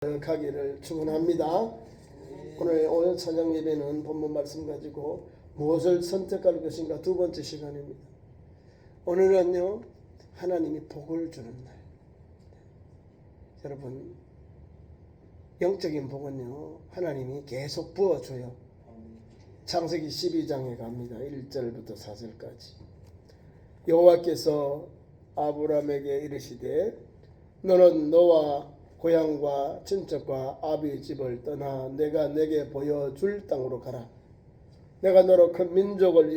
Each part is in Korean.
가기를 축원합니다. 오늘 찬양 예배는 본문 말씀 가지고 무엇을 선택할 것인가 두 번째 시간입니다. 오늘은요, 하나님이 복을 주는 날. 여러분, 영적인 복은요, 하나님이 계속 부어줘요. 창세기 12장에 갑니다. 1절부터 4절까지. 여호와께서 아브라함에게 이르시되 너는 너와 고향과 친척과 아비의 집을 떠나 내가 내게 보여줄 땅으로 가라. 내가 너로 큰 민족을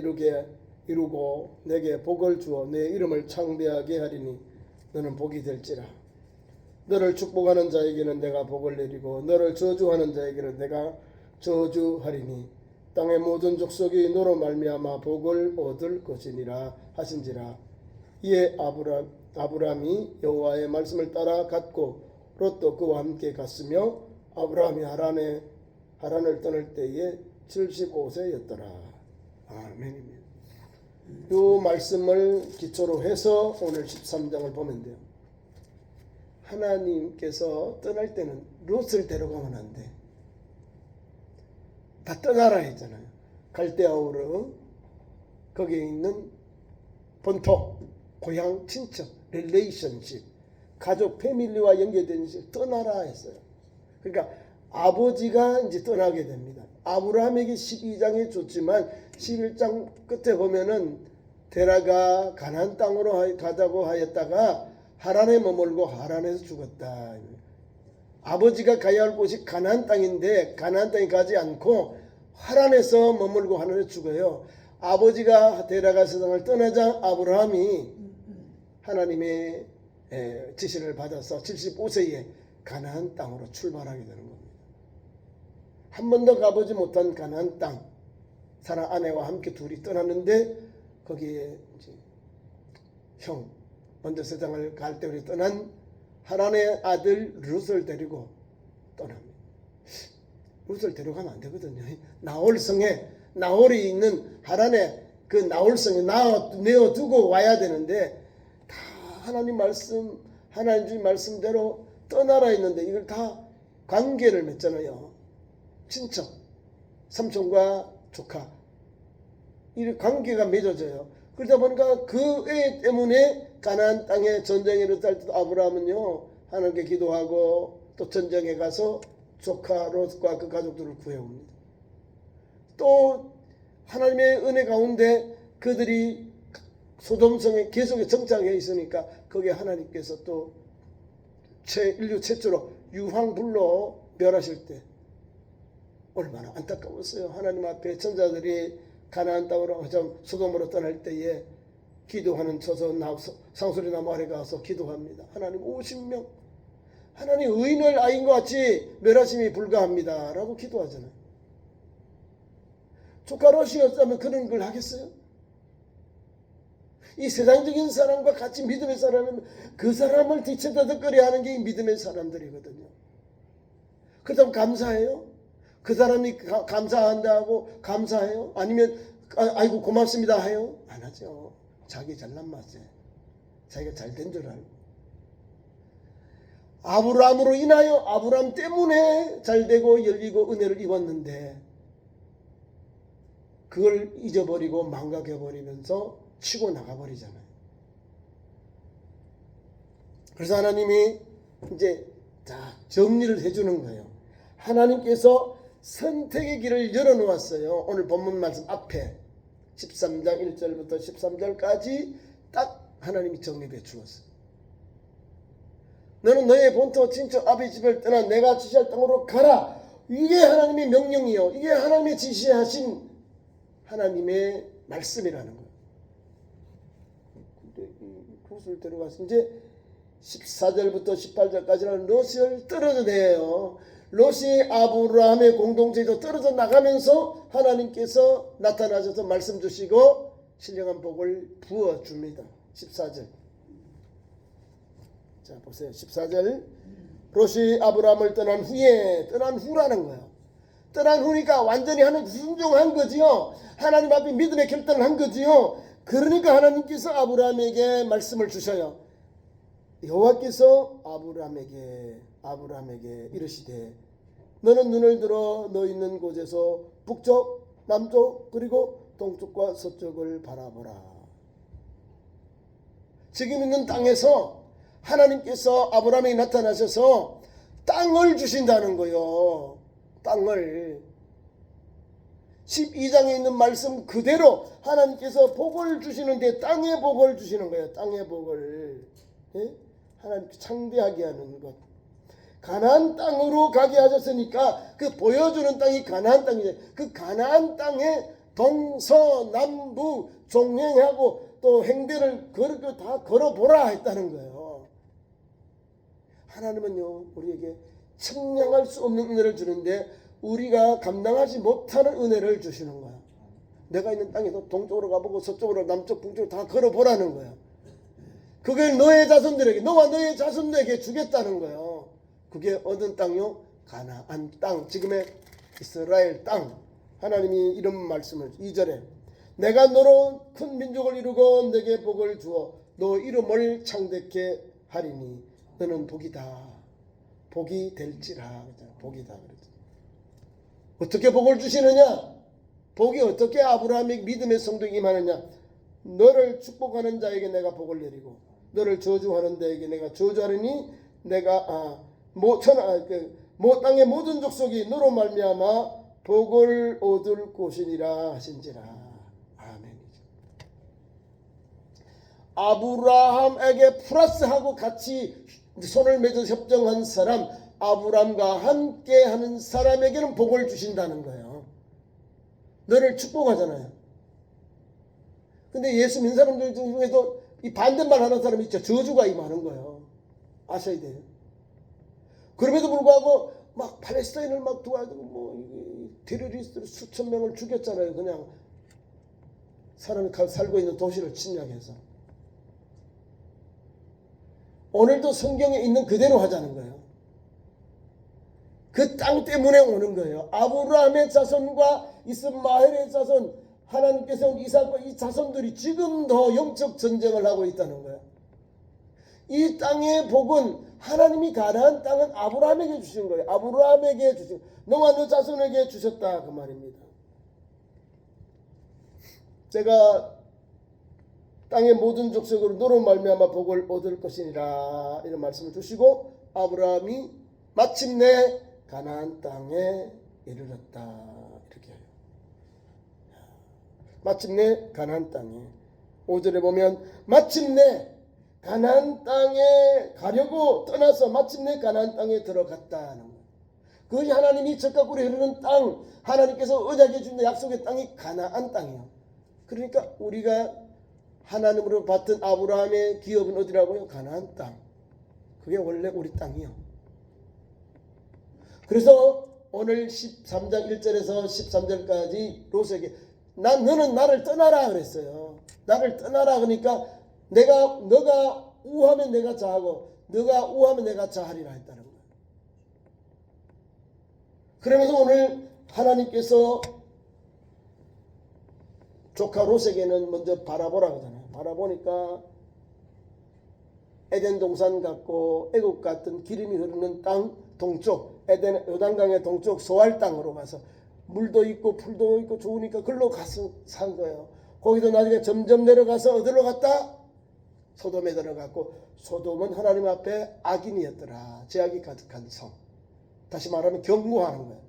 이루고 내게 복을 주어 내 이름을 창대하게 하리니 너는 복이 될지라. 너를 축복하는 자에게는 내가 복을 내리고 너를 저주하는 자에게는 내가 저주하리니 땅의 모든 족속이 너로 말미암아 복을 얻을 것이니라 하신지라. 이에 아브라함이 여호와의 말씀을 따라 갔고 롯도 그와 함께 갔으며 아브라함이 하란을 떠날 때에 75세였더라. 아멘입니다. 이 말씀을 기초로 해서 오늘 13장을 보면 돼요. 하나님께서 떠날 때는 롯을 데려가면 안 돼. 다 떠나라 했잖아요. 갈대아우르 거기에 있는 본토, 고향, 친척, 릴레이션십, 가족, 패밀리와 연결된 것이 떠나라 했어요. 그러니까 아버지가 이제 떠나게 됩니다. 아브라함에게 12장에 줬지만 11장 끝에 보면은 데라가 가나안 땅으로 가자고 하였다가 하란에 머물고 하란에서 죽었다. 아버지가 가야 할 곳이 가나안 땅인데 가나안 땅에 가지 않고 하란에서 머물고 하란에서 죽어요. 아버지가 데라가 세상을 떠나자 아브라함이 하나님의 지시를 받아서 75세에 가나안 땅으로 출발하게 되는 겁니다. 한 번도 가보지 못한 가나안 땅, 사라 아내와 함께 둘이 떠났는데 거기에 이제 먼저 세상을 갈 때 떠난 하란의 아들 룻을 데리고 떠납니다. 룻을 데려가면 안 되거든요. 나홀성에, 나홀이 있는 하란의 그 나홀성에 내어두고 와야 되는데 하나님 주신 말씀대로 떠나라 했는데 이걸 다 관계를 맺잖아요. 친척, 삼촌과 조카, 이 관계가 맺어져요. 그러다 보니까 그 애 때문에 가나안 땅에 전쟁에 일어날 때도 아브라함은요 하나님께 기도하고 또 전쟁에 가서 조카 롯과 그 가족들을 구해옵니다. 또 하나님의 은혜 가운데 그들이 소돔성에 계속에 정착해 있으니까 거기에 하나님께서 또 인류 최초로 유황불로 멸하실 때 얼마나 안타까웠어요. 하나님 앞에 천사들이 가나안 땅으로 소돔으로 떠날 때에 기도하는 상소리나무 아래 가서 기도합니다. 하나님 50명 하나님 의인을 아인과 같이 멸하심이 불가합니다 라고 기도하잖아요. 조카 롯이었다면 그런 걸 하겠어요? 이 세상적인 사람과 같이 믿음의 사람은 그 사람을 뒤쳐다득거려 하는 게 믿음의 사람들이거든요. 그렇다면 감사해요? 그 사람이 감사한다고 감사해요? 아니면 아이고 고맙습니다 해요? 안 하죠. 자기 잘난 맛에 자기가 잘된 줄 알고 아브라함으로 인하여 아브라함 때문에 잘되고 열리고 은혜를 입었는데 그걸 잊어버리고 망각해버리면서 치고 나가버리잖아요. 그래서 하나님이 이제 정리를 해주는 거예요. 하나님께서 선택의 길을 열어놓았어요. 오늘 본문 말씀 앞에 13장 1절부터 13절까지 딱 하나님이 정리해 주었어요. 너는 너의 본토 친척 아비 집을 떠나 내가 지시할 땅으로 가라. 이게 하나님의 명령이요. 이게 하나님의 지시하신 하나님의 말씀이라는 거예요. 롯을 데려가서 이제 14절부터 18절까지는 롯을 떨어져내요. 롯이 아브라함의 공동체에서 떨어져 나가면서 하나님께서 나타나셔서 말씀 주시고 신령한 복을 부어줍니다. 14절. 자 보세요. 14절. 롯이 아브라함을 떠난 후라는 거예요. 떠난 후니까 완전히 하나님 순종한 거지요. 하나님 앞에 믿음의 결단을 한 거지요. 그러니까 하나님께서 아브라함에게 말씀을 주셔요. 여호와께서 아브라함에게 아브라함에게 이르시되 너는 눈을 들어 너 있는 곳에서 북쪽, 남쪽 그리고 동쪽과 서쪽을 바라보라. 지금 있는 땅에서 하나님께서 아브라함에게 나타나셔서 땅을 주신다는 거요. 땅을 12장에 있는 말씀 그대로 하나님께서 복을 주시는데 땅의 복을 주시는 거예요. 땅의 복을. 예? 하나님 창대하게 하는 것. 가나안 땅으로 가게 하셨으니까 그 보여주는 땅이 가나안 땅이죠. 그 가나안 땅에 동서남북 종행하고 또 행대를 다 걸어보라 했다는 거예요. 하나님은요 우리에게 측량할 수 없는 은혜를 주는데 우리가 감당하지 못하는 은혜를 주시는 거야. 내가 있는 땅에도 동쪽으로 가보고 서쪽으로 남쪽 북쪽으로 다 걸어보라는 거야. 그걸 너의 자손들에게 너와 너의 자손들에게 주겠다는 거예요. 그게 얻은 땅요 가나안 땅, 지금의 이스라엘 땅. 하나님이 이런 말씀을 2절에 내가 너로 큰 민족을 이루고 내게 복을 주어 너 이름을 창대케 하리니 너는 복이다. 복이 될지라. 복이다. 어떻게 복을 주시느냐? 복이 어떻게 아브라함의 믿음의 성도에게 임하느냐? 너를 축복하는 자에게 내가 복을 내리고 너를 저주하는 자에게 내가 저주하리니 내가 땅의 모든 족속이 너로 말미암아 복을 얻을 곳이니라 하신지라. 아멘. 아브라함에게 플러스하고 같이 손을 맺어 협정한 사람, 아브라함과 함께하는 사람에게는 복을 주신다는 거예요. 너를 축복하잖아요. 근데 예수 믿는 사람들 중에도 이 반대말 하는 사람이 있죠. 저주가 임하는 거예요. 아셔야 돼요. 그럼에도 불구하고 막 팔레스타인을 막 도와주고 테러리스트를 수천 명을 죽였잖아요. 그냥 사람이 살고 있는 도시를 침략해서. 오늘도 성경에 있는 그대로 하자는 거예요. 그 땅 때문에 오는 거예요. 아브라함의 자손과 이스마엘의 자손, 하나님께서 이삭과 이 자손들이 지금도 영적 전쟁을 하고 있다는 거예요. 이 땅의 복은 하나님이 가나안 땅은 아브라함에게 주신 거예요. 아브라함에게 주신, 너와 너 자손에게 주셨다 그 말입니다. 제가 땅의 모든 족속으로 너로 말미암아 복을 얻을 것이니라 이런 말씀을 주시고 아브라함이 마침내 가나안 땅에 이르렀다 이렇게 해요. 마침내 가나안 땅에 5절에 보면 마침내 가나안 땅에 가려고 떠나서 마침내 가나안 땅에 들어갔다는 거예요. 그것이 하나님이 적각으로 흐르는 땅, 하나님께서 언약해 주신 약속의 땅이 가나안 땅이에요. 그러니까 우리가 하나님으로 받은 아브라함의 기업은 어디라고요? 가나안 땅. 그게 원래 우리 땅이요. 그래서 오늘 13장 1절에서 13절까지 롯에게 너는 나를 떠나라 그랬어요. 나를 떠나라 그러니까 너가 우하면 내가 자하고 너가 우하면 내가 자하리라 했다는 거예요. 그러면서 오늘 하나님께서 조카 롯에게는 먼저 바라보라 그러잖아요. 바라보니까 에덴 동산 같고 애국 같은 기름이 흐르는 땅 동쪽 에덴 요단강의 동쪽 소알 땅으로 가서 물도 있고 풀도 있고 좋으니까 글로 가서 산 거예요. 거기도 나중에 점점 내려가서 어디로 갔다? 소돔에 들어갔고 소돔은 하나님 앞에 악인이었더라. 죄악이 가득한 성. 다시 말하면 경고하는 거예요.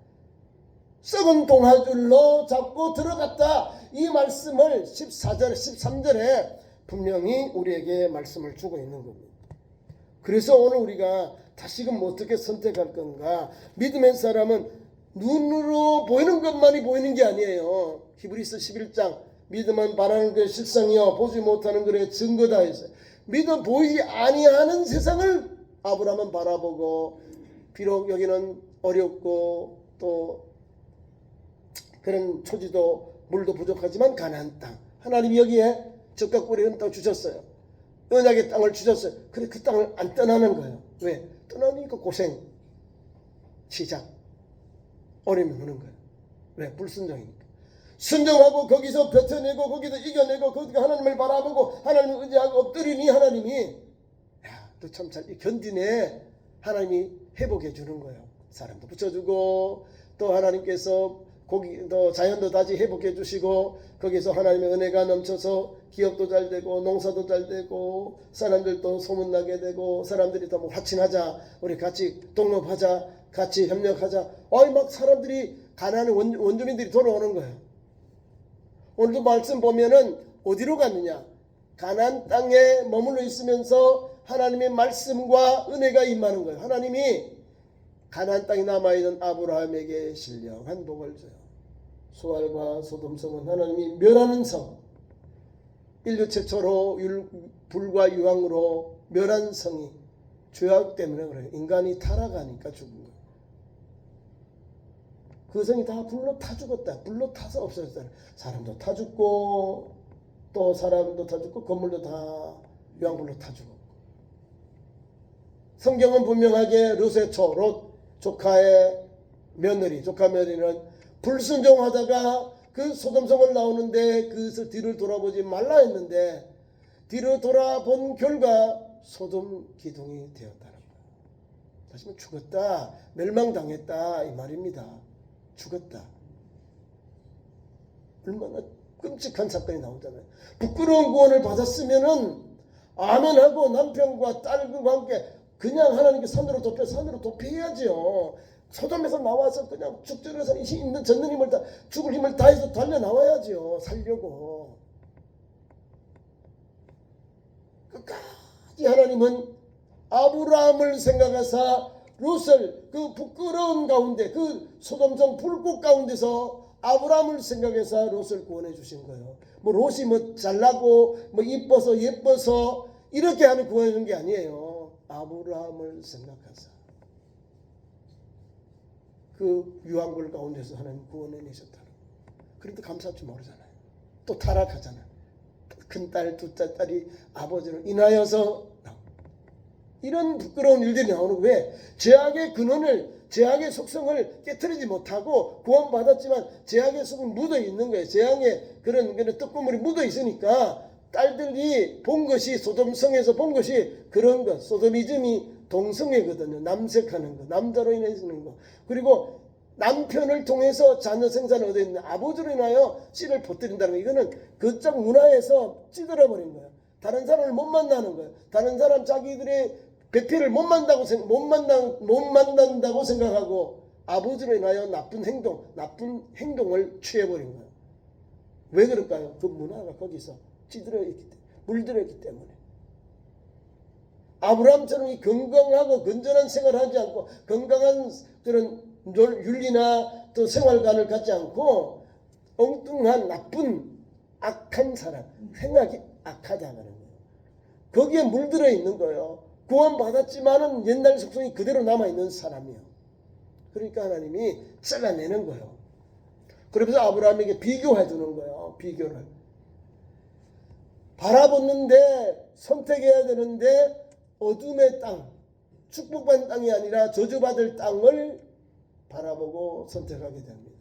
썩은 동화줄로 잡고 들어갔다. 이 말씀을 14절, 13절에 분명히 우리에게 말씀을 주고 있는 겁니다. 그래서 오늘 우리가 다시금 어떻게 선택할 건가? 믿음의 사람은 눈으로 보이는 것만이 보이는 게 아니에요. 히브리서 11장 믿음은 바라는 것의 실상이요 보지 못하는 것의 증거다 했어요. 믿음 보이지 아니하는 세상을 아브라함은 바라보고 비록 여기는 어렵고 또 그런 초지도 물도 부족하지만 가나안 땅 하나님이 여기에 적과 꿀이 땅 주셨어요. 언약의 땅을 주셨어요. 그래 그 땅을 안 떠나는 거예요. 왜? 떠나니까 고생 시작 어려움이 오는 거예요. 왜? 불순종이니까. 순종하고 거기서 버텨내고 거기서 이겨내고 거기서 하나님을 바라보고 하나님을 의지하고 엎드리니 하나님이 야, 너 참 잘 견디네. 하나님이 회복해 주는 거예요. 사람도 붙여주고 또 하나님께서 또 자연도 다시 회복해 주시고 거기서 하나님의 은혜가 넘쳐서 기업도 잘 되고 농사도 잘 되고 사람들도 소문나게 되고 사람들이 또 뭐 화친하자 우리 같이 동업하자 같이 협력하자 막 사람들이 가난한 원주민들이 돌아오는 거예요. 오늘도 말씀 보면은 어디로 갔느냐? 가나안 땅에 머물러 있으면서 하나님의 말씀과 은혜가 임하는 거예요. 하나님이 가나안 땅에 남아있는 아브라함에게 신령한 복을 줘요. 소알과 소돔성은 하나님이 멸하는 성, 인류 최초로 불과 유황으로 멸한 성이 죄악 때문에 그래요. 인간이 타락하니까 죽은 거예요. 그 성이 다 불로 타 죽었다. 불로 타서 없어졌다. 사람도 타 죽고 또 사람도 타 죽고 건물도 다 유황불로 타 죽었고. 성경은 분명하게 롯의 롯 조카의 며느리, 조카 며느리는 불순종하다가 그 소돔성을 나오는데 그것을 뒤를 돌아보지 말라 했는데 뒤로 돌아본 결과 소돔 기둥이 되었다는 거예요. 다시 말해 죽었다, 멸망당했다 이 말입니다. 죽었다. 얼마나 끔찍한 사건이 나오잖아요. 부끄러운 구원을 받았으면은 아멘하고 남편과 딸과 함께 그냥 하나님께 산으로 도피해야지요. 소돔에서 나와서 그냥 죽전에서 있는 젖는 힘을 다 죽을 힘을 다해서 달려 나와야지요. 살려고. 끝까지 하나님은 아브라함을 생각하사 롯을 그 부끄러운 가운데 그 소돔성 불꽃 가운데서 아브라함을 생각해서 롯을 구원해 주신 거예요. 뭐 롯이 뭐 잘나고 뭐 이뻐서 예뻐서 이렇게 하는 구원해 준 게 아니에요. 아브라함을 생각하사 그 유황굴 가운데서 하나님 구원해 내셨다는 거예요. 그래도 감사할 줄 모르잖아요. 또 타락하잖아요. 큰딸, 둘째 딸이 아버지를 인하여서 이런 부끄러운 일들이 나오는 거예요. 왜? 죄악의 근원을 죄악의 속성을 깨트리지 못하고 구원받았지만 죄악의 속은 묻어 있는 거예요. 죄악의 그런 떡고물이 묻어 있으니까 딸들이 본 것이 소돔성에서 본 것이 그런 것. 소돔이즘이 동성애거든요. 남색하는 거. 남자로 인해서 는 거. 그리고 남편을 통해서 자녀 생산을 얻어있는 아버지로 인하여 씨를 퍼뜨린다는 거. 이거는 그쪽 문화에서 찌들어버린 거예요. 다른 사람을 못 만나는 거예요. 다른 사람 자기들의 배필을 못 만난다고 생각하고 아버지로 인하여 나쁜 행동을 취해버린 거예요. 왜 그럴까요? 그 문화가 거기서 찌들어 있기 때문에, 물들어 있기 때문에. 아브라함처럼 이 건강하고 건전한 생활을 하지 않고 건강한 그런 윤리나 또 생활관을 갖지 않고 엉뚱한 나쁜 악한 사람, 생각이 악하다는 거예요. 거기에 물들어 있는 거예요. 구원받았지만은 옛날 속성이 그대로 남아있는 사람이요. 그러니까 하나님이 잘라내는 거예요. 그러면서 아브라함에게 비교해 주는 거예요. 비교를. 바라보는데 선택해야 되는데 어둠의 땅, 축복받은 땅이 아니라 저주받을 땅을 바라보고 선택하게 됩니다.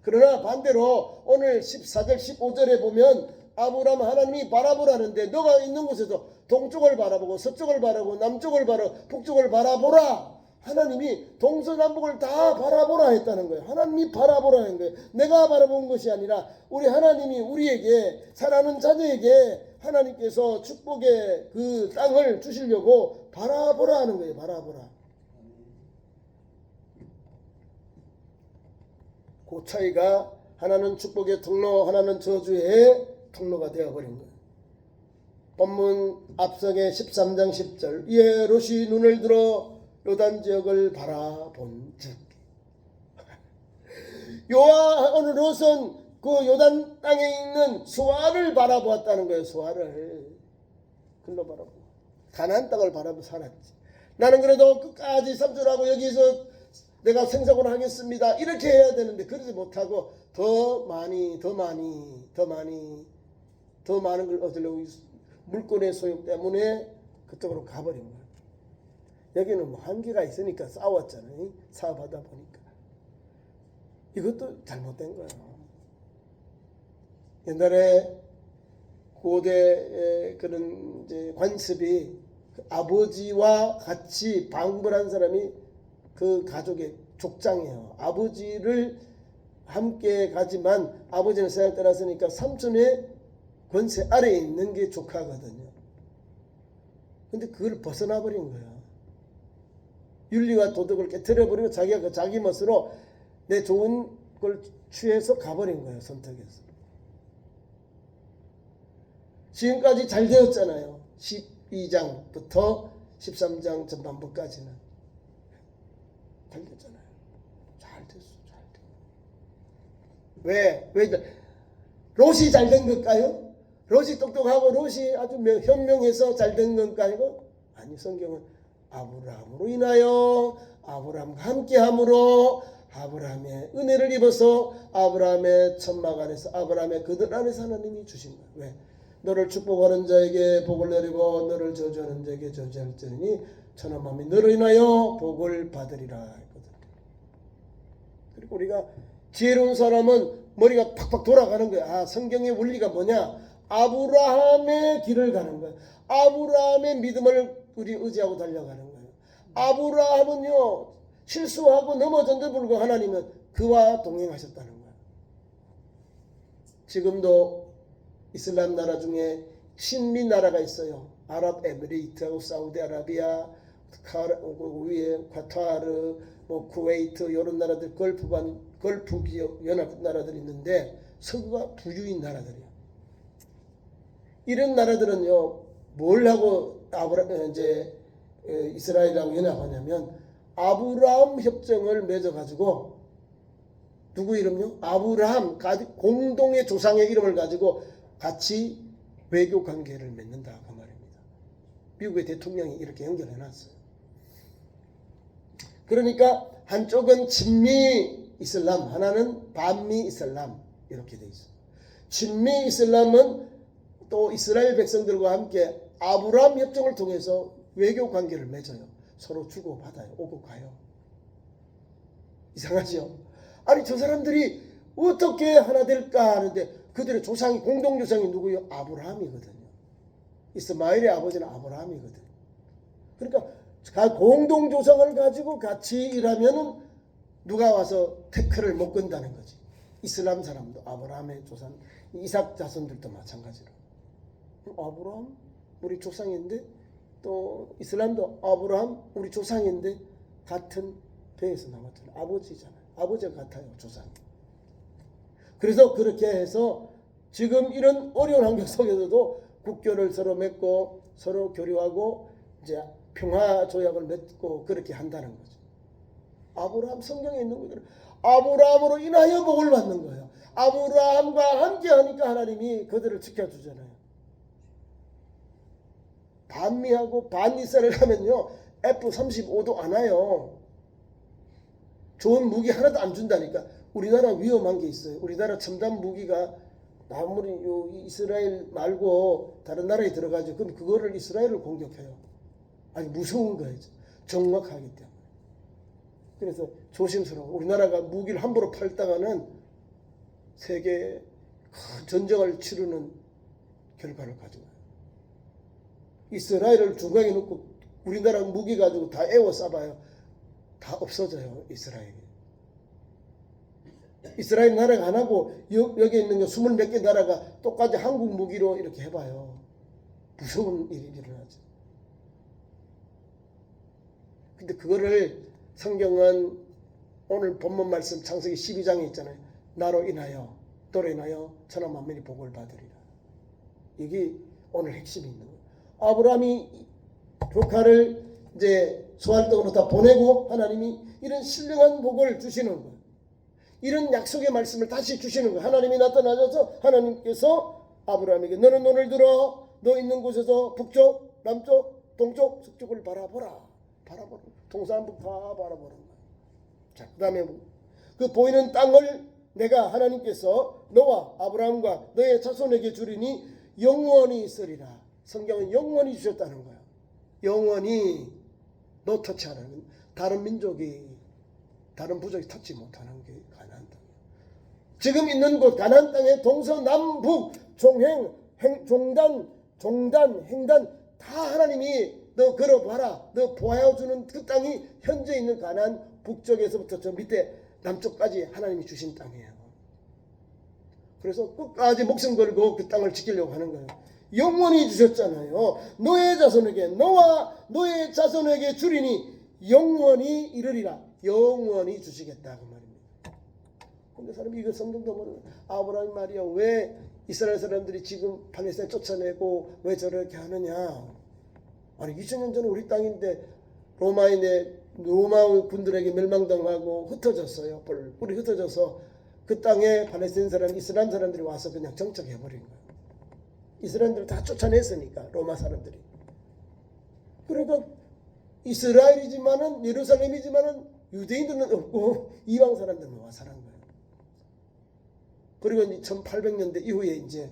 그러나 반대로 오늘 14절 15절에 보면 아브라함 하나님이 바라보라는데 너가 있는 곳에서 동쪽을 바라보고 서쪽을 바라보고 남쪽을 바라보고 북쪽을 바라보라. 하나님이 동서남북을 다 바라보라 했다는 거예요. 하나님이 바라보라는 거예요. 내가 바라본 것이 아니라 우리 하나님이 우리에게 사랑하는 자녀에게 하나님께서 축복의 그 땅을 주시려고 바라보라 하는 거예요. 바라보라. 그 차이가 하나는 축복의 통로, 하나는 저주의 통로가 되어버린 거예요. 본문 앞서의 13장 10절 이에 롯이 눈을 들어 요단 지역을 바라본즉 오늘 롯은 그 요단 땅에 있는 소아를 바라보았다는 거예요. 소아를 글로 바라보고 가나안 땅을 바라보고 살았지. 나는 그래도 끝까지 삼촌하고 여기서 내가 생사고를 하겠습니다. 이렇게 해야 되는데 그러지 못하고 더 많은 걸 얻으려고 물건의 소용 때문에 그쪽으로 가버린 거예요. 여기는 뭐 한계가 있으니까 싸웠잖아요. 사업하다 보니까. 이것도 잘못된 거예요. 옛날에 고대 그런 이제 관습이 아버지와 같이 방불한 사람이 그 가족의 족장이에요. 아버지를 함께 가지만 아버지는 세상을 떠났으니까 삼촌의 권세 아래에 있는 게 조카거든요. 근데 그걸 벗어나 버린 거예요. 윤리와 도덕을 깨트려버리고 자기가 그 자기 멋으로 내 좋은 걸 취해서 가버린 거예요. 선택해서. 지금까지 잘 되었잖아요. 12장부터 13장 전반부까지는 잘 됐잖아요. 잘 됐어. 잘 됐어. 왜? 롯이 잘 된 걸까요? 롯이 똑똑하고 롯이 아주 현명해서 잘 된 건가요? 아니, 성경은 아브라함으로 인하여 아브라함과 함께함으로 아브라함의 은혜를 입어서 아브라함의 천막 안에서 아브라함의 그들 안에서 하나님이 주신 거예요. 왜? 너를 축복하는 자에게 복을 내리고 너를 저주하는 자에게 저주할 자니 천한 만민이 너로 인하여 복을 받으리라 했거든요. 그리고 우리가 지혜로운 사람은 머리가 팍팍 돌아가는 거야. 성경의 원리가 뭐냐? 아브라함의 길을 가는 거야. 아브라함의 믿음을 우리 의지하고 달려가는 거예요. 아브라함은요, 실수하고 넘어졌는데 불구하고 하나님은 그와 동행하셨다는 거예요. 지금도 이슬람 나라 중에 신미 나라가 있어요. 아랍에미리트하고 사우디아라비아, 위에 과타르, 쿠웨이트 이런 나라들, 걸프 기업 연합 나라들이 있는데 서구가 부유인 나라들이에요. 이런 나라들은요, 뭘 하고 이스라엘하고 연합하냐면 아브라함 협정을 맺어가지고 누구 이름요? 아브라함 공동의 조상의 이름을 가지고 같이 외교 관계를 맺는다 그 말입니다. 미국의 대통령이 이렇게 연결해놨어요. 그러니까 한쪽은 친미 이슬람, 하나는 반미 이슬람 이렇게 돼 있어요. 친미 이슬람은 또 이스라엘 백성들과 함께 아브라함 협정을 통해서 외교 관계를 맺어요. 서로 주고받아요. 오고 가요. 이상하죠? 아니, 저 사람들이 어떻게 하나 될까 하는데 그들의 조상이, 공동조상이 누구예요? 아브라함이거든요. 이스마엘의 아버지는 아브라함이거든요. 그러니까 공동조상을 가지고 같이 일하면은 누가 와서 태클을 못 건다는 거지. 이슬람 사람도 아브라함의 조상, 이삭 자손들도 마찬가지로. 아브라함 우리 조상인데, 또 이슬람도 아브라함 우리 조상인데 같은 배에서 나왔잖아요. 아버지잖아요. 아버지가 같아요, 조상이. 그래서 그렇게 해서 지금 이런 어려운 환경 속에서도 국교를 서로 맺고 서로 교류하고 이제 평화 조약을 맺고 그렇게 한다는 거죠. 아브라함, 성경에 있는 것들은 아브라함으로 인하여 복을 받는 거예요. 아브라함과 함께 하니까 하나님이 그들을 지켜주잖아요. 반미하고 반이스라엘 하면요, F-35도 안 와요. 좋은 무기 하나도 안 준다니까. 우리나라 위험한 게 있어요. 우리나라 첨단 무기가 아무리 이스라엘 말고 다른 나라에 들어가죠. 그럼 그거를 이스라엘을 공격해요. 아니, 무서운 거예요. 정확하기 때문에. 그래서 조심스러워. 우리나라가 무기를 함부로 팔다가는 세계 큰 전쟁을 치르는 결과를 가져와요. 이스라엘을 중앙에 놓고 우리나라 무기 가지고 다 에워 쏴봐요. 다 없어져요, 이스라엘이. 이스라엘 나라가 안 하고 여기 있는 게 20몇 개 나라가 똑같이 한국 무기로 이렇게 해봐요. 무서운 일이 일어나죠. 근데 그거를 성경은 오늘 본문 말씀 창세기 12장에 있잖아요. 나로 인하여 너로 인하여 천하 만민이 복을 받으리라. 이게 오늘 핵심이 있는 거예요. 아브라함이 조카를 이제 소활동으로 다 보내고 하나님이 이런 신령한 복을 주시는 거예요. 이런 약속의 말씀을 다시 주시는 거예요. 하나님이 나타나셔서 하나님께서 아브라함에게 너는 눈을 들어 너 있는 곳에서 북쪽, 남쪽, 동쪽, 서쪽을 바라보라. 동서남북 다 바라보는 거예요. 자, 그 다음에 그 보이는 땅을 내가 하나님께서 너와 아브라함과 너의 자손에게 주리니 영원히 있으리라. 성경은 영원히 주셨다는 거예요. 영원히 너 터치하는, 다른 민족이, 다른 부족이 터치 못하는 게 가나안 땅이에요. 지금 있는 곳 가나안 땅의 동서남북 종횡, 종단, 횡단 다 하나님이 너 걸어봐라. 너 보여주는 그 땅이 현재 있는 가나안 북쪽에서부터 저 밑에 남쪽까지 하나님이 주신 땅이에요. 그래서 끝까지 목숨 걸고 그 땅을 지키려고 하는 거예요. 영원히 주셨잖아요. 너의 자손에게, 너와 너의 자손에게 주리니 영원히 이르리라. 영원히 주시겠다 그 말입니다. 근데 사람이 이거 성경도 모르는 아브라함 말이야, 왜 이스라엘 사람들이 지금 팔레스타인 쫓아내고 왜 저렇게 하느냐. 아니 2000년 전에 우리 땅인데 로마 분들에게 멸망당하고 흩어졌어요. 뿔뿔이 흩어져서 그 땅에 팔레스타인 사람, 이슬람 사람들이 와서 그냥 정착해버린 거예요. 이스라엘들을 다 쫓아냈으니까 로마 사람들이. 그러니까 이스라엘이지만은 예루살렘이지만은 유대인들은 없고 이방 사람들만 와 사는 거예요. 그리고 이제 1800년대 이후에 이제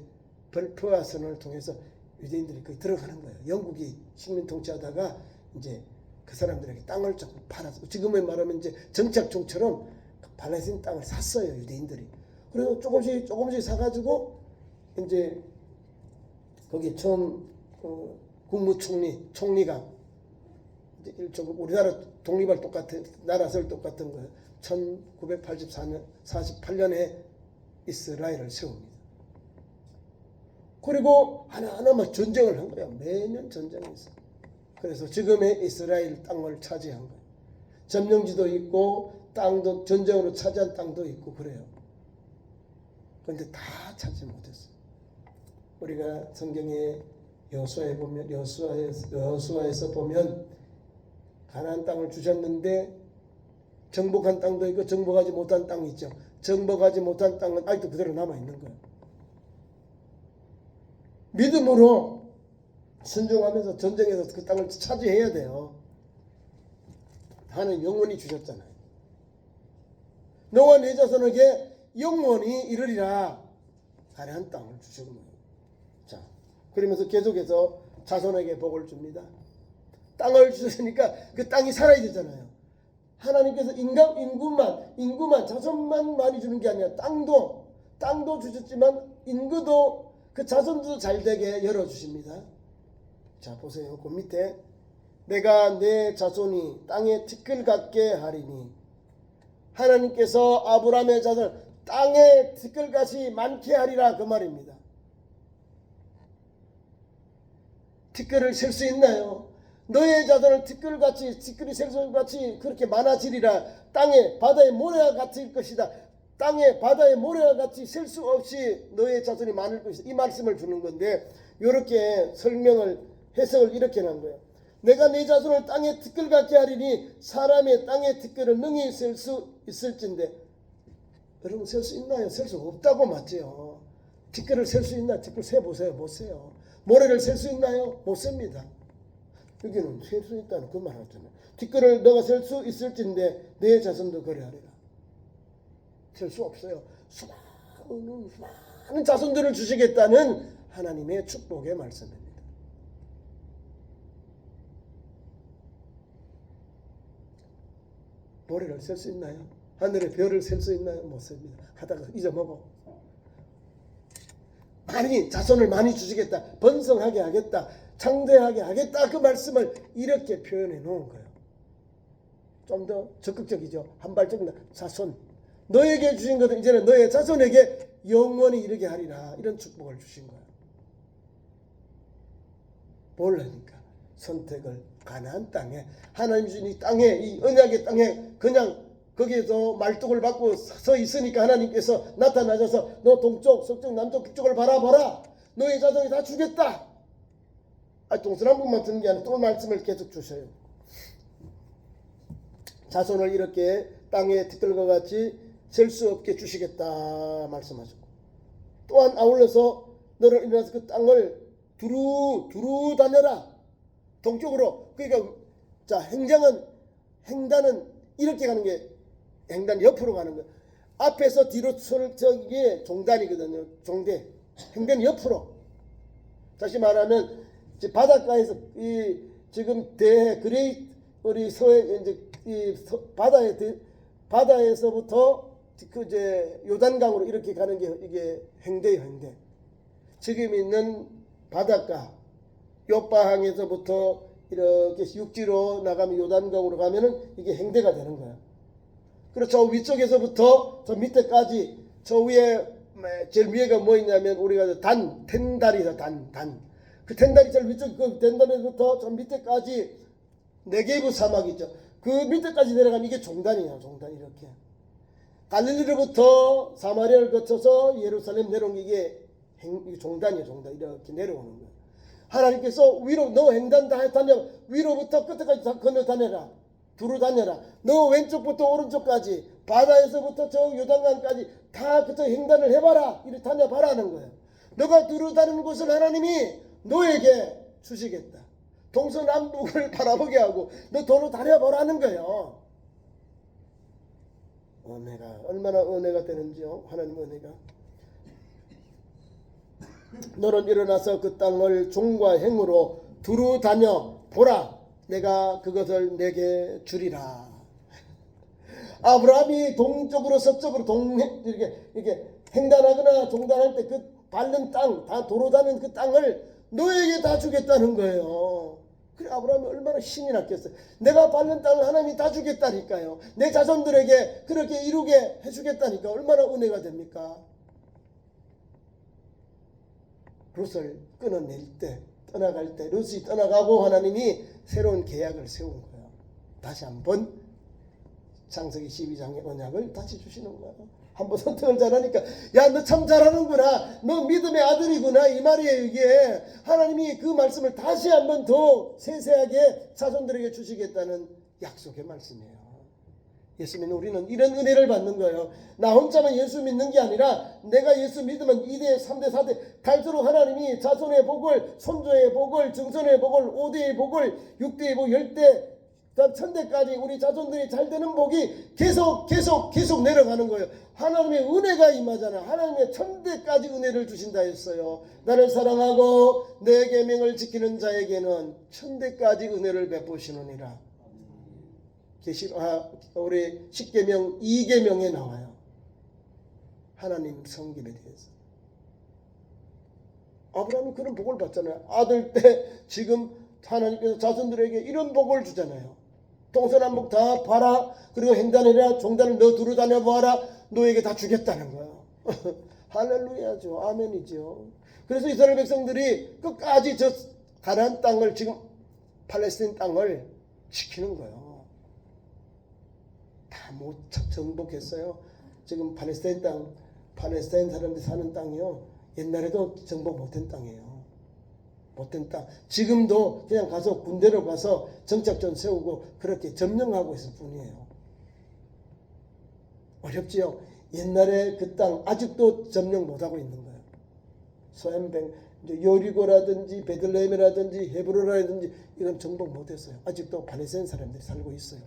벨프와 선언을 통해서 유대인들이 거기 들어가는 거예요. 영국이 식민 통치하다가 이제 그 사람들에게 땅을 조금 팔아서 지금의 말하면 이제 정착촌처럼 그 팔레스타인 땅을 샀어요 유대인들이. 그래서 조금씩 사가지고 이제 거기 처음 국무총리가 이제 일종의 우리나라 독립할 똑같은 나라설 똑같은 거예요. 1948년에 이스라엘을 세웁니다. 그리고 하나하나 막 전쟁을 한 거야. 매년 전쟁이 있어. 그래서 지금의 이스라엘 땅을 차지한 거예요. 점령지도 있고 땅도 전쟁으로 차지한 땅도 있고 그래요. 그런데 다 차지 못했어요. 우리가 성경에 여호수아에서 보면 가나안 땅을 주셨는데 정복한 땅도 있고 정복하지 못한 땅이 있죠. 정복하지 못한 땅은 아직도 그대로 남아 있는 거예요. 믿음으로 순종하면서 전쟁에서 그 땅을 차지해야 돼요. 하나님 영원히 주셨잖아요. 너와 네 자손에게 영원히 이르리라. 가나안 땅을 주신 거예요. 자, 그러면서 계속해서 자손에게 복을 줍니다. 땅을 주셨으니까 그 땅이 살아야 되잖아요. 하나님께서 인구만 자손만 많이 주는 게 아니라 땅도 주셨지만 인구도 그 자손도 잘 되게 열어주십니다. 자 보세요. 그 밑에 내가 내 자손이 땅에 티끌 같게 하리니 하나님께서 아브라함의 자손 땅에 티끌같이 많게 하리라 그 말입니다. 티끌을 셀 수 있나요? 너의 자손을 티끌이 셀수같이 그렇게 많아지리라. 땅에 바다의 모래와 같을 것이다. 땅에 바다의 모래와 같이 셀 수 없이 너의 자손이 많을 것이다. 이 말씀을 주는 건데 이렇게 해석을 이렇게 한 거예요. 내가 네 자손을 땅에 티끌 같게 하리니 사람의 땅에 티끌을 능히 셀 수 있을진데 여러분 셀 수 있나요? 셀 수 없다고 맞지요. 티끌을 셀 수 있나? 티끌 세보세요. 못 세요. 모래를 셀 수 있나요? 못 셉니다. 여기는 셀 수 있다는 그 말 하잖아요. 티끌을 너가 셀 수 있을진데 내 자손도 그래하리라. 셀 수 없어요. 수많은 자손들을 주시겠다는 하나님의 축복의 말씀입니다. 모래를 셀 수 있나요? 하늘의 별을 셀 수 있나요? 못 셉니다. 하다가 잊어먹어. 많이 자손을 많이 주시겠다. 번성하게 하겠다. 창대하게 하겠다. 그 말씀을 이렇게 표현해 놓은 거예요. 좀 더 적극적이죠. 한 발짝 자손. 너에게 주신 것은 이제는 너의 자손에게 영원히 이르게 하리라. 이런 축복을 주신 거예요. 뭘 하니까? 선택을 가나안 땅에 하나님 주신 이 땅에 이 언약의 땅에 그냥 거기에서 말뚝을 받고 서 있으니까 하나님께서 나타나셔서 너 동쪽, 서쪽, 남쪽, 북쪽을 바라보라. 너의 자손이 다 주겠다. 동서남북만 주는 게 아니라 또 말씀을 계속 주셔요. 자손을 이렇게 땅에 티끌과 같이 셀 수 없게 주시겠다 말씀하셨고 또한 아울러서 너를 일어나서 그 땅을 두루 다녀라. 동쪽으로. 그러니까 자 횡단은 이렇게 가는 게 횡단 옆으로 가는 거예요. 앞에서 뒤로 저기에 종단이거든요. 종대. 횡단 옆으로. 다시 말하면 바닷가에서 이 지금 우리 서해 이제 이 바다에서부터 그 이제 요단강으로 이렇게 가는 게 이게 횡대예요. 횡대. 지금 있는 바닷가 요바항에서부터 이렇게 육지로 나가면 요단강으로 가면은 이게 횡대가 되는 거야. 그리고 저 위쪽에서부터 저 밑에까지 저 위에 제일 위에가 뭐 있냐면 우리가 텐다리죠. 그 텐다리 제일 위쪽 그 텐다리부터 저 밑에까지 네게부 사막 있죠. 그 밑에까지 내려가면 이게 종단이에요. 종단 이렇게. 갈릴리로부터 사마리아를 거쳐서 예루살렘 내려온 게 이게 종단이에요. 종단 이렇게 내려오는 거예요. 하나님께서 위로 너 횡단 다 다녀 위로부터 끝까지 다 건너 다녀라. 두루 다녀라. 너 왼쪽부터 오른쪽까지 바다에서부터 저 요단강까지 다 그저 횡단을 해봐라. 이렇게 다녀봐라는 거예요. 너가 두루 다니는 곳을 하나님이 너에게 주시겠다. 동서남북을 바라보게 하고 너 도로 다녀보라는 거예요. 은혜가 얼마나 은혜가 되는지요. 하나님 은혜가. 너는 일어나서 그 땅을 종과 행으로 두루 다녀 보라. 내가 그것을 내게 주리라. 아브라함이 동쪽으로 서쪽으로 이렇게 횡단하거나 종단할 때 그 밟는 땅, 다 도로 다는 그 땅을 너에게 다 주겠다는 거예요. 그래 아브라함이 얼마나 신이 났겠어요. 내가 밟는 땅을 하나님이 다 주겠다니까요. 내 자손들에게 그렇게 이루게 해주겠다니까 얼마나 은혜가 됩니까? 룻을 끊어낼 때 떠나갈 때 룻이 떠나가고 하나님이 새로운 계약을 세운 거예요. 다시 한번 창세기 12장의 언약을 다시 주시는 거예요. 한번 선택을 잘하니까 야 너 참 잘하는구나. 너 믿음의 아들이구나. 이 말이에요. 이게 하나님이 그 말씀을 다시 한번 더 세세하게 자손들에게 주시겠다는 약속의 말씀이에요. 예수 믿는 우리는 이런 은혜를 받는 거예요. 나 혼자만 예수 믿는 게 아니라 내가 예수 믿으면 2대 3대 4대 갈수록 하나님이 자손의 복을 손주의 복을 증손의 복을 5대의 복을 6대의 복 10대 천대까지 우리 자손들이 잘 되는 복이 계속 내려가는 거예요. 하나님의 은혜가 임하잖아. 하나님의 천대까지 은혜를 주신다 했어요. 나를 사랑하고 내 계명을 지키는 자에게는 천대까지 은혜를 베푸시느니라. 우리 십계명 2계명에 나와요. 하나님 성김에 대해서. 아브라함이 그런 복을 받잖아요. 아들 때 지금 하나님께서 자손들에게 이런 복을 주잖아요. 동서남북 다 봐라. 그리고 횡단해라. 종단을 너 두루 다녀보아라. 너에게 다 주겠다는 거예요. 할렐루야죠. 아멘이죠. 그래서 이스라엘 백성들이 끝까지 저 가나안 땅을 지금 팔레스타인 땅을 지키는 거예요. 다 못 정복했어요. 지금 팔레스타인 땅, 팔레스타인 사람들이 사는 땅이요. 옛날에도 정복 못한 땅이에요. 못된 땅. 지금도 그냥 가서 군대로 가서 정착전 세우고 그렇게 점령하고 있을 뿐이에요. 어렵지요. 옛날에 그 땅 아직도 점령 못하고 있는 거예요. 소엠뱅, 여리고라든지 베들레헴이라든지 헤브론이라든지 이건 정복 못했어요. 아직도 팔레스타인 사람들이 살고 있어요.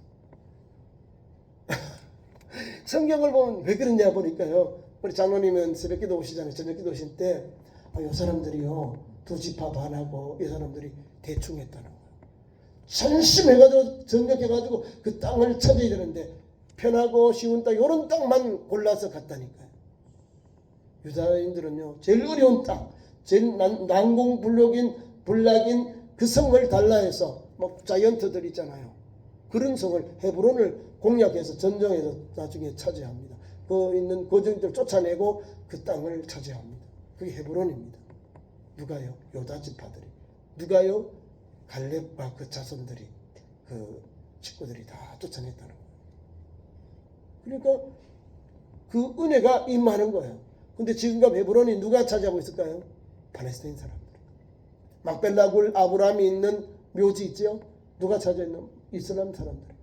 성경을 보면 왜 그러냐 보니까요. 우리 장로님은 새벽기도 오시잖아요. 저녁기도 오실 때 이 사람들이요. 두 지파 반하고 이 사람들이 대충 했다는 거예요. 전심해가지고 전력해가지고 그 땅을 찾아야 되는데 편하고 쉬운 땅 이런 땅만 골라서 갔다니까요. 유다인들은요. 제일 어려운 땅, 제일 난공불락인 그 성을 달라해서 뭐 자이언트들 있잖아요. 그런 성을 헤브론을 공략해서 전정해서 나중에 차지합니다. 그 있는 거정들 쫓아내고 그 땅을 차지합니다. 그게 헤브론입니다. 누가요? 유다 지파들이. 누가요? 갈렙과 그 자손들이 그 식구들이 다 쫓아냈다는 거예요. 그러니까 그 은혜가 임하는 거예요. 근데 지금과 헤브론이 누가 차지하고 있을까요? 팔레스타인 사람들. 막벨라굴 아브라함이 있는 묘지 있죠? 누가 차지했나? 이슬람 사람들.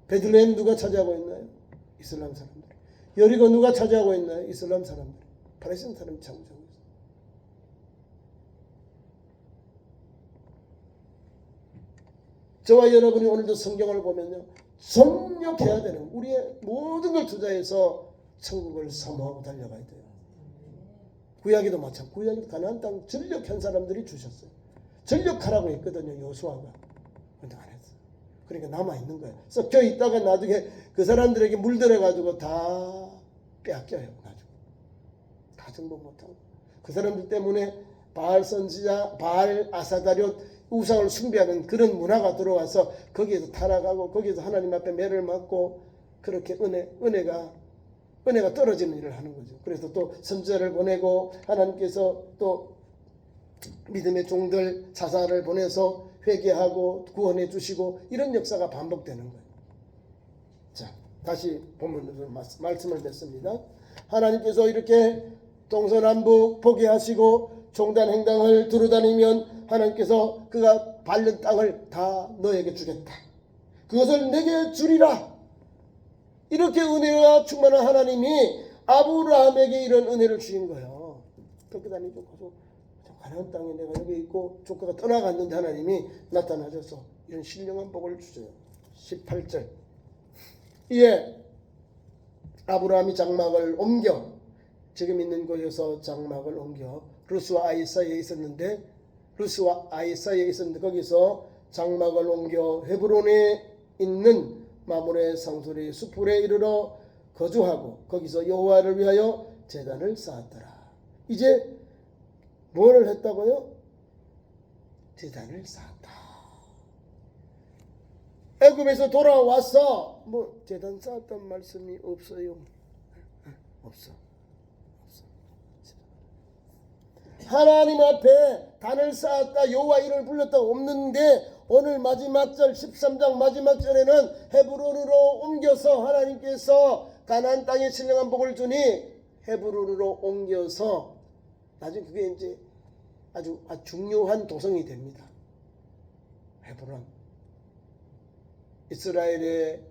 베들레헴 누가 차지하고 있나요? 이슬람 사람들. 여리고 누가 차지하고 있나요? 이슬람 사람들. 팔레스타인 사람이 차지하고 있어요. 저와 여러분이 오늘도 성경을 보면요. 전력해야 되는 우리의 모든 걸 투자해서 천국을 사모하고 달려가야 돼요. 구약에도 마찬가지. 구약에도 가나안 땅 전력한 사람들이 주셨어요. 전력하라고 했거든요. 여호수아가. 근데 안 했어요. 그러니까 남아있는 거예요. 섞여 있다가 나중에 그 사람들에게 물들어가지고 다 빼앗겨요. 나중에. 다 정복 못하고. 그 사람들 때문에 바알 선지자, 바알 아사다롯 우상을 숭배하는 그런 문화가 들어와서 거기에서 타락하고 거기에서 하나님 앞에 매를 맞고 그렇게 은혜가 떨어지는 일을 하는 거죠. 그래서 또 선지자를 보내고 하나님께서 또 믿음의 종들 사사를 보내서 회개하고 구원해 주시고 이런 역사가 반복되는 거예요. 자, 다시 본문으로 말씀을 냈습니다. 하나님께서 이렇게 동서남북 포기하시고 종단 행당을 두루다니면 하나님께서 그가 밟는 땅을 다 너에게 주겠다. 그것을 내게 주리라. 이렇게 은혜가 충만한 하나님이 아브라함에게 이런 은혜를 주신 거예요. 쫓겨다니고 가서 가나안 땅에 내가 여기 있고 조카가 떠나갔는데 하나님이 나타나셔서 이런 신령한 복을 주세요. 18절. 이에 아브라함이 장막을 옮겨 지금 있는 곳에서 장막을 옮겨 루스와 아이 사이에 있었는데 거기서 장막을 옮겨 헤브론에 있는 마므레 상소리 수풀에 이르러 거주하고 거기서 여호와를 위하여 제단을 쌓았더라. 이제 뭐를 했다고요? 제단을 쌓았다. 애굽에서 돌아와서 뭐 제단 쌓았단 말씀이 없어요. 없어. 하나님 앞에 단을 쌓았다 여호와 이름을 불렀다 없는데 오늘 마지막 절 13장 마지막 절에는 헤브론으로 옮겨서 하나님께서 가나안 땅에 신령한 복을 주니 헤브론으로 옮겨서 나중에 그게 이제 아주 중요한 도성이 됩니다. 헤브론. 이스라엘의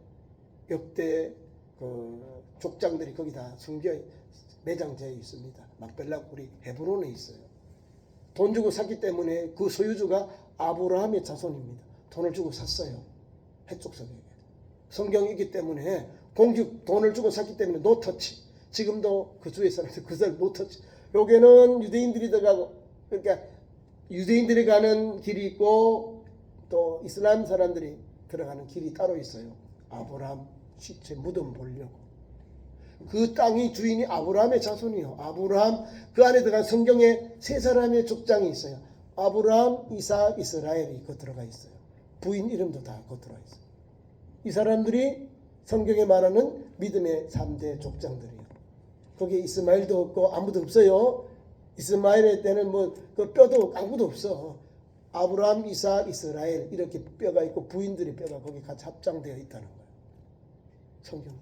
역대 그 족장들이 거기 다 숨겨 매장되어 있습니다. 막벨라 굴이 헤브론에 있어요. 돈 주고 샀기 때문에 그 소유주가 아브라함의 자손입니다. 돈을 주고 샀어요. 해족속에게. 성경이 있기 때문에 공식 돈을 주고 샀기 때문에 노터치. 지금도 그 주의 사람들 그들 노터치. 여기는 유대인들이 들어가고 그러니까 유대인들이 가는 길이 있고 또 이슬람 사람들이 들어가는 길이 따로 있어요. 아브라함 시체 무덤 보려고. 그 땅이 주인이 아브라함의 자손이요. 아브라함 그 안에 들어간 성경에 세 사람의 족장이 있어요. 아브라함, 이삭, 이스라엘이 그 들어가 있어요. 부인 이름도 다 그 들어가 있어요. 이 사람들이 성경에 말하는 믿음의 3대 족장들이에요. 거기에 이스마엘도 없고 아무도 없어요. 이스마엘의 때는 뭐 그 뼈도 아무도 없어. 아브라함, 이삭, 이스라엘 이렇게 뼈가 있고 부인들의 뼈가 거기 같이 합장되어 있다는 거예요. 성경.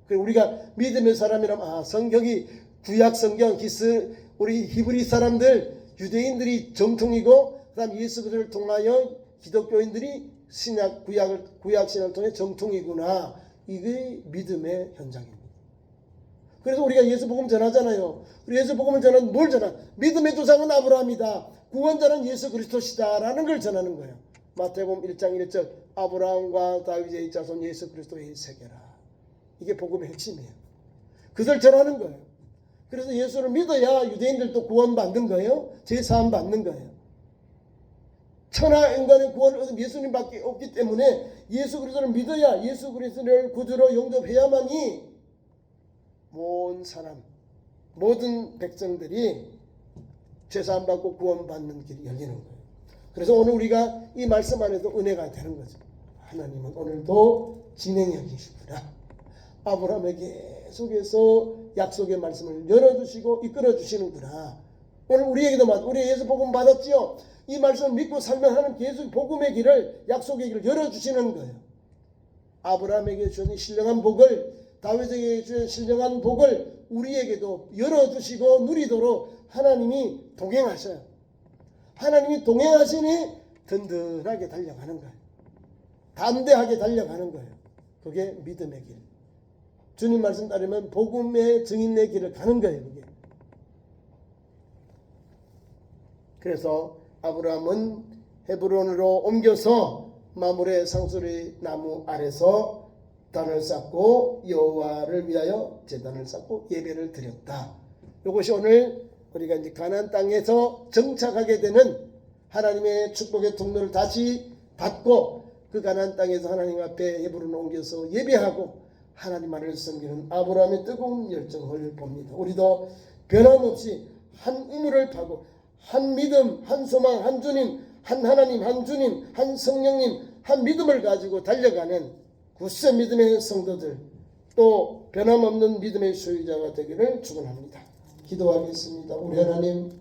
우리가 믿음의 사람이라면 성경이 구약 성경 우리 히브리 사람들 유대인들이 정통이고 그다음 예수 그리스도를 통하여 기독교인들이 구약 신약을 통해 정통이구나. 이게 믿음의 현장입니다. 그래서 우리가 예수 복음 전하잖아요. 우리 예수 복음을 전하는 뭘 전하? 믿음의 조상은 아브라함이다. 구원자는 예수 그리스도시다라는 걸 전하는 거예요. 마태복음 1장 1절 아브라함과 다윗의 자손 예수 그리스도의 세계라. 이게 복음의 핵심이에요. 그들 전하는 거예요. 그래서 예수를 믿어야 유대인들도 구원받는 거예요. 제사함 받는 거예요. 천하 인간의 구원을 얻은 예수님밖에 없기 때문에 예수 그리스도를 믿어야 예수 그리스도를 구주로 영접해야만이 모든 백성들이 제사함 받고 구원받는 길이 열리는 거예요. 그래서 오늘 우리가 이 말씀 안에도 은혜가 되는 거죠. 하나님은 오늘도 진행해 계시구나. 아브라함에게 계속해서 약속의 말씀을 열어주시고 이끌어주시는구나. 오늘 우리에게도 우리 예수 복음 받았지요. 이 말씀을 믿고 살면 하나님 계속 복음의 길을 약속의 길을 열어주시는 거예요. 아브라함에게 주신 신령한 복을 다윗에게 주신 신령한 복을 우리에게도 열어주시고 누리도록 하나님이 동행하셔요. 하나님이 동행하시니 든든하게 달려가는 거예요. 담대하게 달려가는 거예요. 그게 믿음의 길. 주님 말씀 따르면 복음의 증인의 길을 가는 거예요. 그게. 그래서 아브라함은 헤브론으로 옮겨서 마므레 상수리 나무 아래서 단을 쌓고 여호와를 위하여 제단을 쌓고 예배를 드렸다. 이것이 오늘 우리가 이제 가나안 땅에서 정착하게 되는 하나님의 축복의 통로를 다시 받고 그 가나안 땅에서 하나님 앞에 헤브론을 옮겨서 예배하고 하나님만을 섬기는 아브라함의 뜨거운 열정을 봅니다. 우리도 변함없이 한 우물을 파고 한 믿음, 한 소망, 한 주님, 한 하나님, 한 주님, 한 성령님, 한 믿음을 가지고 달려가는 굳세 믿음의 성도들, 또 변함없는 믿음의 소유자가 되기를 축원합니다. 기도하겠습니다. 우리 하나님,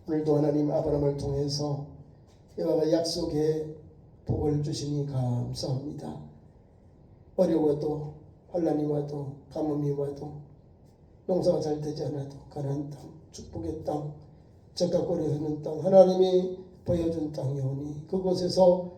오늘도 하나님 아브라함을 통해서 이와 약속의 복을 주시니 감사합니다. 어려워도 환난이 와도 가뭄이 와도 농사가 잘 되지 않아도 가나안 땅, 축복의 땅, 적각거리 흐르는 땅, 하나님이 보여준 땅이오니 그곳에서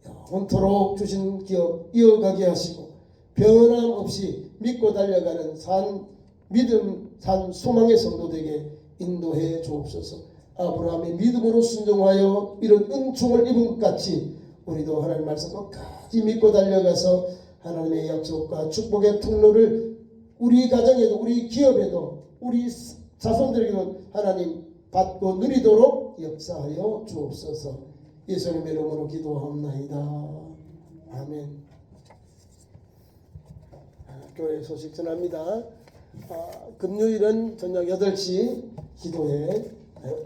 영원토록 주신 기업 이어가게 하시고 변함없이 믿고 달려가는 산 믿음, 산 소망의 성도들에게 인도해 주옵소서. 아브라함의 믿음으로 순종하여 이런 은총을 입은 것 같이 우리도 하나님 말씀 끝까지 믿고 달려가서 하나님의 약속과 축복의 통로를 우리 가정에도 우리 기업에도 우리 자손들에게도 하나님 받고 누리도록 역사하여 주옵소서. 예수님의 이름으로 기도하옵나이다. 아멘. 교회 소식 전합니다. 금요일은 저녁 8시 기도회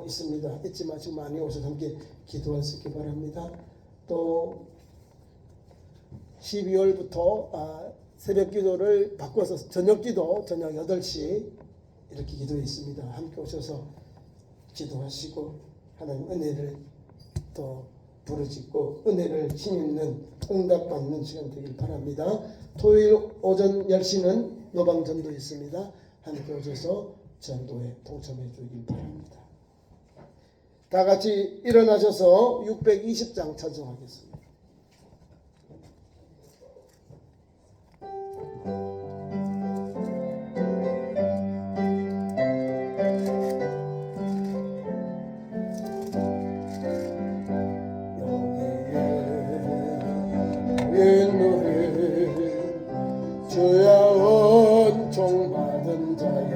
있습니다. 잊지 마시고 많이 오셔서 함께 기도할 수 있기 바랍니다. 또 12월부터 새벽 기도를 바꿔서 저녁 기도 저녁 8시 이렇게 기도해 있습니다. 함께 오셔서 기도하시고 하나님 은혜를 또 부르짖고 은혜를 힘입는 응답받는 시간 되길 바랍니다. 토요일 오전 10시는 요방전도 있습니다. 함께 오셔서 전도에 동참해 주길 바랍니다. 다 같이 일어나셔서 620장 찬송하겠습니다. 주야 은총 받은 자여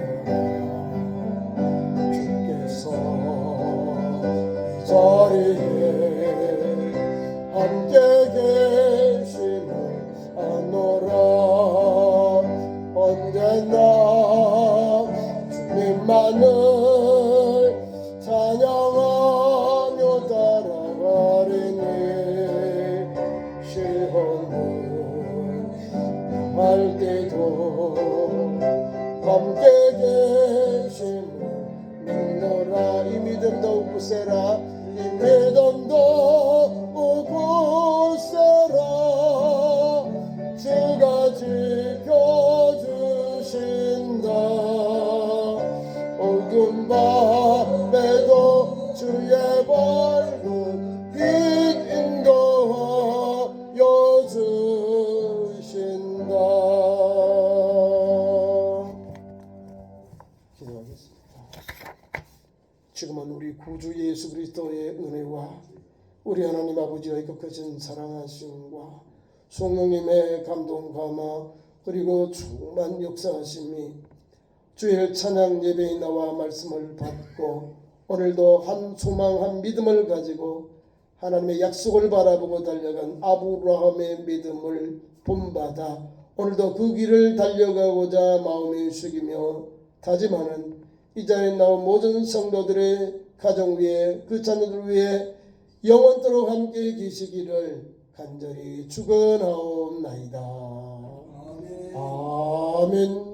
주께서 이 자리에 함께 계심을 아노라. 언제나 주님만을 찬양하며 따라가리니 시험을 할 때도 함께 계심을 믿노라. 이 믿음 더욱 굳세라. 이 믿음 더욱 굳세라. 주가 지켜주신다. 어두운 밤에도 주의 밝은 빛 인도하여 주신다. 기도하겠습니다. 지금은 우리 구주 예수 그리스도의 은혜와 우리 하나님 아버지의 거룩하신 사랑하심과 성령님의 감동 감화 그리고 충만 역사하심이 주일 찬양 예배에 나와 말씀을 받고 오늘도 한 소망 한 믿음을 가지고 하나님의 약속을 바라보고 달려간 아브라함의 믿음을 본받아 오늘도 그 길을 달려가고자 마음을 숙이며 다짐하는 이 자리에 나온 모든 성도들의 가정 위에 그 자녀들 위에 영원토록 함께 계시기를 간절히 축원하옵나이다. 아멘. 아멘.